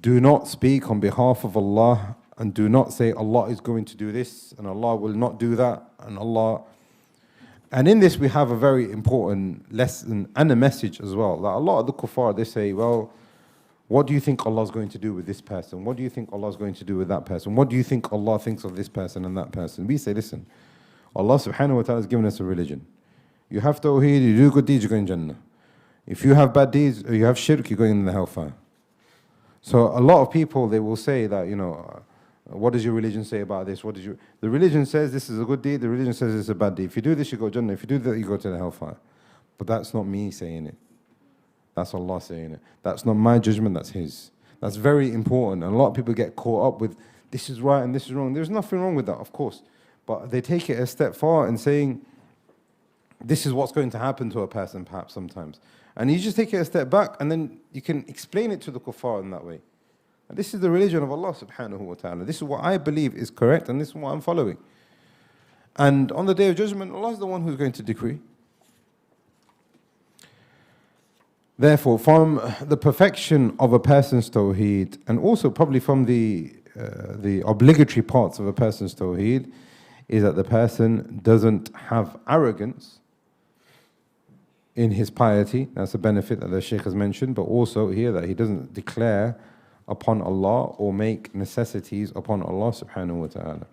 Do not speak on behalf of Allah, and do not say Allah is going to do this and Allah will not do that and Allah. And in this we have a very important lesson and a message as well. That a lot of the kuffar, they say, well, what do you think Allah is going to do with this person? What do you think Allah is going to do with that person? What do you think Allah thinks of this person and that person? We say, listen, Allah subhanahu wa ta'ala has given us a religion. You have tawheed, you do good deeds, you're going Jannah. If you have bad deeds or you have shirk, you're going in the hellfire. So a lot of people, they will say that, what does your religion say about this? The religion says this is a good deed, the religion says it's a bad deed. If you do this, you go Jannah. If you do that, you go to the hellfire. But that's not me saying it. That's Allah saying it. That's not my judgment, that's His. That's very important. And a lot of people get caught up with, this is right and this is wrong. There's nothing wrong with that, of course. But they take it a step far and saying, this is what's going to happen to a person perhaps sometimes. And you just take it a step back and then you can explain it to the kuffar in that way. And this is the religion of Allah subhanahu wa ta'ala. This is what I believe is correct and this is what I'm following. And on the Day of Judgment, Allah is the one who's going to decree. Therefore, from the perfection of a person's tawheed, and also probably from the obligatory parts of a person's tawheed, is that the person doesn't have arrogance in his piety. That's a benefit that the Shaykh has mentioned, but also here that he doesn't declare upon Allah or make necessities upon Allah subhanahu wa ta'ala.